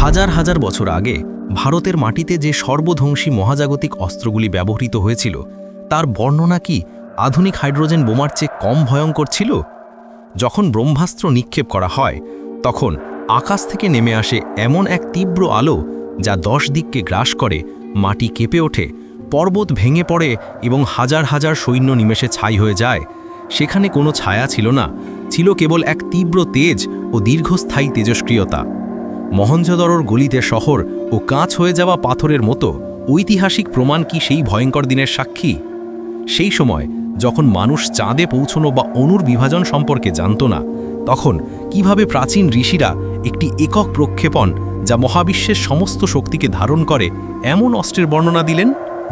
হাজার হাজার বছর আগে ভারতের মাটিতে যে সর্বধ্বংসী মহাজাগতিক অস্ত্রগুলি ব্যবহৃত হয়েছিল তার বর্ণনা কি আধুনিক হাইড্রোজেন বোমার চেয়ে কম ভয়ঙ্কর ছিল? যখন ব্রহ্মাস্ত্র নিক্ষেপ করা হয় তখন আকাশ থেকে নেমে আসে এমন এক তীব্র আলো যা 10 দিককে গ্রাস করে, মাটি কেঁপে ওঠে, পর্বত ভেঙে পড়ে এবং হাজার হাজার সৈন্য নিমেষে ছাই হয়ে যায়। সেখানে কোনো ছায়া ছিল না, ছিল কেবল এক তীব্র তেজ ও দীর্ঘস্থায়ী তেজস্ক্রিয়তা। মহেঞ্জোদারোর গলিতে শহর ও কাঁচ হয়ে যাওয়া পাথরের মতো ঐতিহাসিক প্রমাণ কি সেই ভয়ঙ্কর দিনের সাক্ষী? সেই সময় যখন মানুষ চাঁদে পৌঁছনো বা অণুর বিভাজন সম্পর্কে জানত না, তখন কিভাবে প্রাচীন ঋষিরা একটি একক প্রক্ষেপণ যা মহাবিশ্বের সমস্ত শক্তিকে ধারণ করে এমন অস্ত্রের বর্ণনা দিলেন?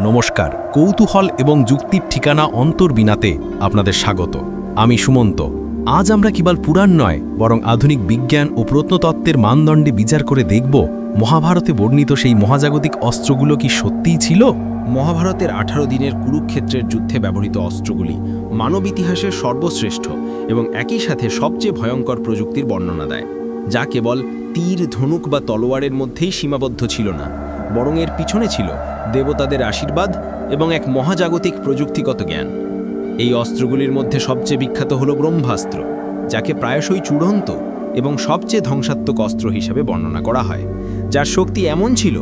নমস্কার, কৌতূহল এবং যুক্তির ঠিকানা অন্তর্বিনাতে আপনাদের স্বাগত। আমি সুমন্ত। আজ আমরা কেবল পুরাণ নয়, বরং আধুনিক বিজ্ঞান ও প্রত্নতত্ত্বের মানদণ্ডে বিচার করে দেখব মহাভারতে বর্ণিত সেই মহাজাগতিক অস্ত্রগুলো কি সত্যিই ছিল? মহাভারতের 18 দিনের কুরুক্ষেত্রের যুদ্ধে ব্যবহৃত অস্ত্রগুলি মানব ইতিহাসের সর্বশ্রেষ্ঠ এবং একই সাথে সবচেয়ে ভয়ঙ্কর প্রযুক্তির বর্ণনা দেয়, যা কেবল তীর, ধনুক বা তলোয়ারের মধ্যেই সীমাবদ্ধ ছিল না, বরং এর পিছনে ছিল দেবতাদের আশীর্বাদ এবং এক মহাজাগতিক প্রযুক্তিগত জ্ঞান। এই অস্ত্রগুলির মধ্যে সবচেয়ে বিখ্যাত হল ব্রহ্মাস্ত্র, যাকে প্রায়শই চূড়ান্ত এবং সবচেয়ে ধ্বংসাত্মক অস্ত্র হিসাবে বর্ণনা করা হয়, যার শক্তি এমন ছিল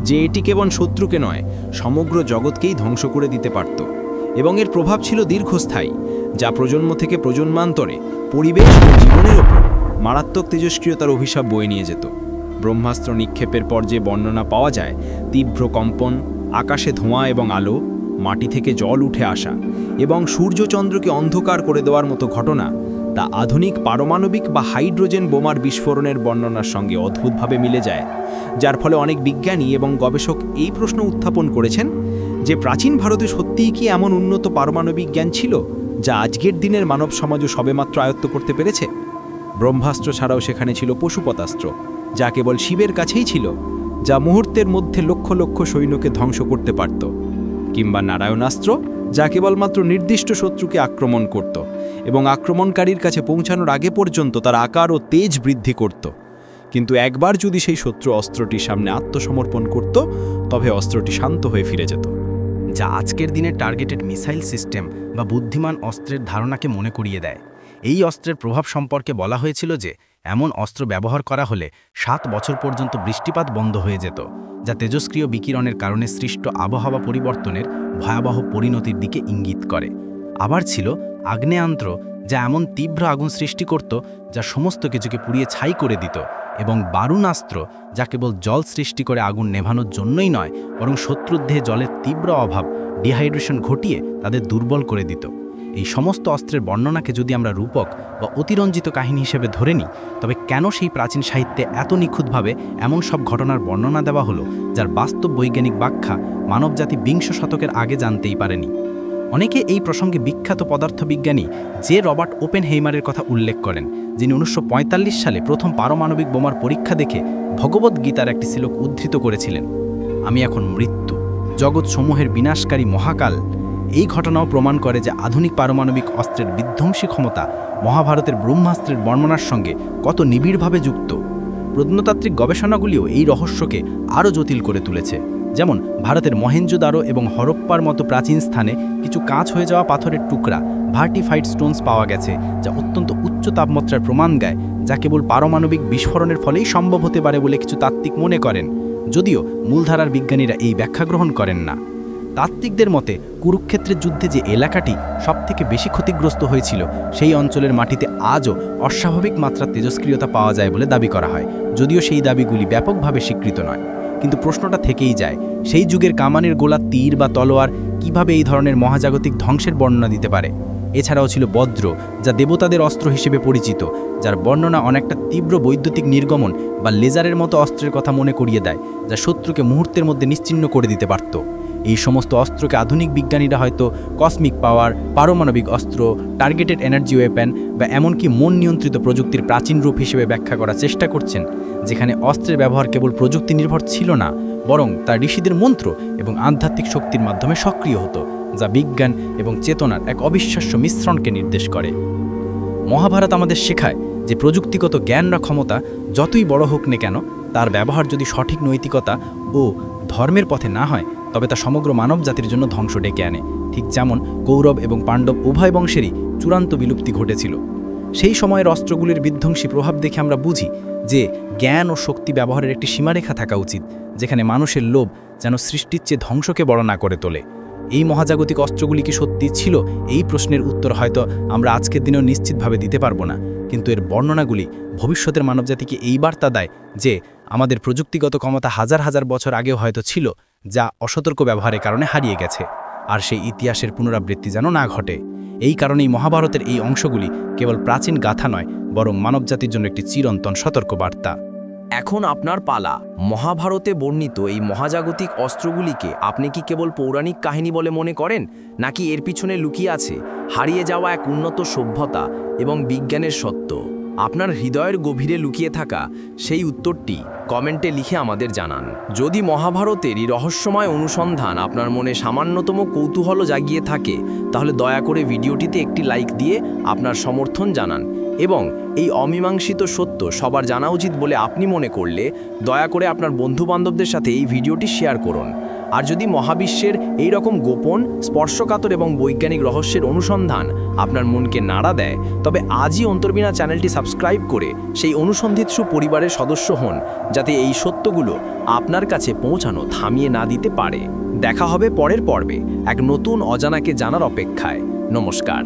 যে এটি কেবল শত্রুকে নয়, সমগ্র জগৎকেই ধ্বংস করে দিতে পারত। এবং এর প্রভাব ছিল দীর্ঘস্থায়ী, যা প্রজন্ম থেকে প্রজন্মান্তরে পরিবেশ ও জীবনের ওপর মারাত্মক তেজস্ক্রিয়তার অভিশাপ বয়ে নিয়ে যেত। ব্রহ্মাস্ত্র নিক্ষেপের পর যে বর্ণনা পাওয়া যায়, তীব্র কম্পন, আকাশে ধোঁয়া এবং আলো, মাটি থেকে জল উঠে আসা এবং সূর্যচন্দ্রকে অন্ধকার করে দেওয়ার মতো ঘটনা, তা আধুনিক পারমাণবিক বা হাইড্রোজেন বোমার বিস্ফোরণের বর্ণনার সঙ্গে অদ্ভুতভাবে মিলে যায়, যার ফলে অনেক বিজ্ঞানী এবং গবেষক এই প্রশ্ন উত্থাপন করেছেন যে প্রাচীন ভারতে সত্যিই কি এমন উন্নত পারমাণবিক জ্ঞান ছিল যা আজকের দিনের মানব সমাজও সবেমাত্র আয়ত্ত করতে পেরেছে। ব্রহ্মাস্ত্র ছাড়াও সেখানে ছিল পশুপতাস্ত্র, যা কেবল শিবের কাছেই ছিল, যা মুহূর্তের মধ্যে লক্ষ লক্ষ সৈন্যকে ধ্বংস করতে পারত, কিংবা নারায়ণাস্ত্র, যা কেবলমাত্র নির্দিষ্ট শত্রুকে আক্রমণ করত এবং আক্রমণকারীর কাছে পৌঁছানোর আগে পর্যন্ত তার আকার ও তেজ বৃদ্ধি করত। কিন্তু একবার যদি সেই শত্রু অস্ত্রটির সামনে আত্মসমর্পণ করত, তবে অস্ত্রটি শান্ত হয়ে ফিরে যেত, যা আজকের দিনের টার্গেটেড মিসাইল সিস্টেম বা বুদ্ধিমান অস্ত্রের ধারণাকে মনে করিয়ে দেয়। এই অস্ত্রের প্রভাব সম্পর্কে বলা হয়েছিল যে এমন অস্ত্র ব্যবহার করা হলে 7 বছর পর্যন্ত বৃষ্টিপাত বন্ধ হয়ে যেত, যা তেজস্ক্রিয় বিকিরণের কারণে সৃষ্ট আবহাওয়া পরিবর্তনের ভয়াবহ পরিণতির দিকে ইঙ্গিত করে। আবার ছিল আগ্নেয়াস্ত্র, যা এমন তীব্র আগুন সৃষ্টি করত যা সমস্ত কিছুকে পুড়িয়ে ছাই করে দিত, এবং বারুণাস্ত্র, যা কেবল জল সৃষ্টি করে আগুন নেভানোর জন্যই নয়, বরং শত্রুর দেহে জলের তীব্র অভাব, ডিহাইড্রেশন ঘটিয়ে তাদের দুর্বল করে দিত। এই সমস্ত অস্ত্রের বর্ণনাকে যদি আমরা রূপক বা অতিরঞ্জিত কাহিনী হিসেবে ধরে নিই, তবে কেন সেই প্রাচীন সাহিত্যে এত নিখুঁতভাবে এমন সব ঘটনার বর্ণনা দেওয়া হলো যার বাস্তব বৈজ্ঞানিক ব্যাখ্যা মানবজাতি 20 শতকের আগে জানতেই পারেনি? অনেকে এই প্রসঙ্গে বিখ্যাত পদার্থবিজ্ঞানী জে রবার্ট ওপেনহেইমারের কথা উল্লেখ করেন, যিনি 1945 সালে প্রথম পারমাণবিক বোমার পরীক্ষা দেখে ভগবদ্গীতার একটি শ্লোক উদ্ধৃত করেছিলেন, আমি এখন মৃত্যু, জগৎসমূহের বিনাশকারী মহাকাল। এই ঘটনাও প্রমাণ করে যে আধুনিক পারমাণবিক অস্ত্রের বিধ্বংসী ক্ষমতা মহাভারতের ব্রহ্মাস্ত্রের বর্ণনার সঙ্গে কত নিবিড়ভাবে যুক্ত। প্রত্নতাত্ত্বিক গবেষণাগুলিও এই রহস্যকে আরও জটিল করে তুলেছে। যেমন ভারতের মহেঞ্জোদারো এবং হরপ্পার মতো প্রাচীন স্থানে কিছু কাঁচ হয়ে যাওয়া পাথরের টুকরা, ভার্টিফাইড স্টোনস পাওয়া গেছে, যা অত্যন্ত উচ্চ তাপমাত্রার প্রমাণ দেয়, যা কেবল পারমাণবিক বিস্ফোরণের ফলেই সম্ভব হতে পারে বলে কিছু তাত্ত্বিক মনে করেন, যদিও মূলধারার বিজ্ঞানীরা এই ব্যাখ্যা গ্রহণ করেন না। তাত্ত্বিকদের মতে কুরুক্ষেত্রের যুদ্ধে যে এলাকাটি সবথেকে বেশি ক্ষতিগ্রস্ত হয়েছিল, সেই অঞ্চলের মাটিতে আজও অস্বাভাবিক মাত্রার তেজস্ক্রিয়তা পাওয়া যায় বলে দাবি করা হয়, যদিও সেই দাবিগুলি ব্যাপকভাবে স্বীকৃত নয়। কিন্তু প্রশ্নটা থেকেই যায়, সেই যুগের কামানের গোলা, তীর বা তলোয়ার কিভাবে এই ধরনের মহাজাগতিক ধ্বংসের বর্ণনা দিতে পারে? এছাড়াও ছিল বজ্র, যা দেবতাদের অস্ত্র হিসেবে পরিচিত, যার বর্ণনা অনেকটা তীব্র বৈদ্যুতিক নির্গমন বা লেজারের মতো অস্ত্রের কথা মনে করিয়ে দেয়, যা শত্রুকে মুহূর্তের মধ্যে নিশ্চিহ্ন করে দিতে পারত। এই সমস্ত অস্ত্রকে আধুনিক বিজ্ঞানীরা হয়তো কসমিক পাওয়ার, পারমাণবিক অস্ত্র, টার্গেটেড এনার্জি ওয়েপন বা এমনকি মন নিয়ন্ত্রিত প্রযুক্তির প্রাচীন রূপ হিসেবে ব্যাখ্যা করার চেষ্টা করছেন, যেখানে অস্ত্রের ব্যবহার কেবল প্রযুক্তি নির্ভর ছিল না, বরং তা ঋষিদের মন্ত্র এবং আধ্যাত্মিক শক্তির মাধ্যমে সক্রিয় হতো, যা বিজ্ঞান এবং চেতনার এক অবিশ্বাস্য মিশ্রণকে নির্দেশ করে। মহাভারত আমাদের শেখায় যে প্রযুক্তিগত জ্ঞান বা ক্ষমতা যতই বড় হোক না কেন, তা তার ব্যবহার যদি সঠিক নৈতিকতা ও ধর্মের পথে না হয় তবে তা সমগ্র মানব জাতির জন্য ধ্বংস ডেকে আনে, ঠিক যেমন কৌরব এবং পাণ্ডব উভয় বংশেরই চূড়ান্ত বিলুপ্তি ঘটেছিল। সেই সময়ের অস্ত্রগুলির বিধ্বংসী প্রভাব দেখে আমরা বুঝি যে জ্ঞান ও শক্তি ব্যবহারের একটি সীমারেখা থাকা উচিত, যেখানে মানুষের লোভ যেন সৃষ্টির চেয়ে ধ্বংসকে বড় না করে তোলে। এই মহাজাগতিক অস্ত্রগুলি কি সত্যি ছিল? এই প্রশ্নের উত্তর হয়তো আমরা আজকের দিনেও নিশ্চিতভাবে দিতে পারবো না, কিন্তু এর বর্ণনাগুলি ভবিষ্যতের মানবজাতিকে এই বার্তা দেয় যে আমাদের প্রযুক্তিগত ক্ষমতা হাজার হাজার বছর আগেও হয়তো ছিল, যা অসতর্ক ব্যবহারের কারণে হারিয়ে গেছে, আর সেই ইতিহাসের পুনরাবৃত্তি যেন না ঘটে। এই কারণেই মহাভারতের এই অংশগুলি কেবল প্রাচীন গাথা নয়, বরং মানবজাতির জন্য একটি চিরন্তন সতর্কবার্তা। এখন আপনার পালা। মহাভারতে বর্ণিত এই মহাজাগতিক অস্ত্রগুলিকে আপনি কি কেবল পৌরাণিক কাহিনী বলে মনে করেন, নাকি এর পিছনে লুকিয়ে আছে হারিয়ে যাওয়া এক উন্নত সভ্যতা এবং বিজ্ঞানের সত্য? আপনার হৃদয়ের গভীরে লুকিয়ে থাকা সেই উত্তরটি কমেন্টে লিখে আমাদের জানান। যদি মহাভারতের এই রহস্যময় অনুসন্ধান আপনার মনে সামান্যতম কৌতূহল জাগিয়ে থাকে, তাহলে দয়া করে ভিডিওটিতে একটি লাইক দিয়ে আপনার সমর্থন জানান, এবং এই অমীমাংসিত সত্য সবার জানা উচিত বলে আপনি মনে করলে দয়া করে আপনার বন্ধুবান্ধবদের সাথে এই ভিডিওটি শেয়ার করুন। আর যদি মহাবিশ্বের এই রকম গোপন, স্পর্শকাতর এবং বৈজ্ঞানিক রহস্যের অনুসন্ধান আপনার মনকে নাড়া দেয়, তবে আজই অন্তর্বীণা চ্যানেলটি সাবস্ক্রাইব করে সেই অনুসন্ধিৎসু পরিবারের সদস্য হন, যাতে এই সত্যগুলো আপনার কাছে পৌঁছানো থামিয়ে না দিতে পারে। দেখা হবে পরের পর্বে এক নতুন অজানাকে জানার অপেক্ষায়। নমস্কার।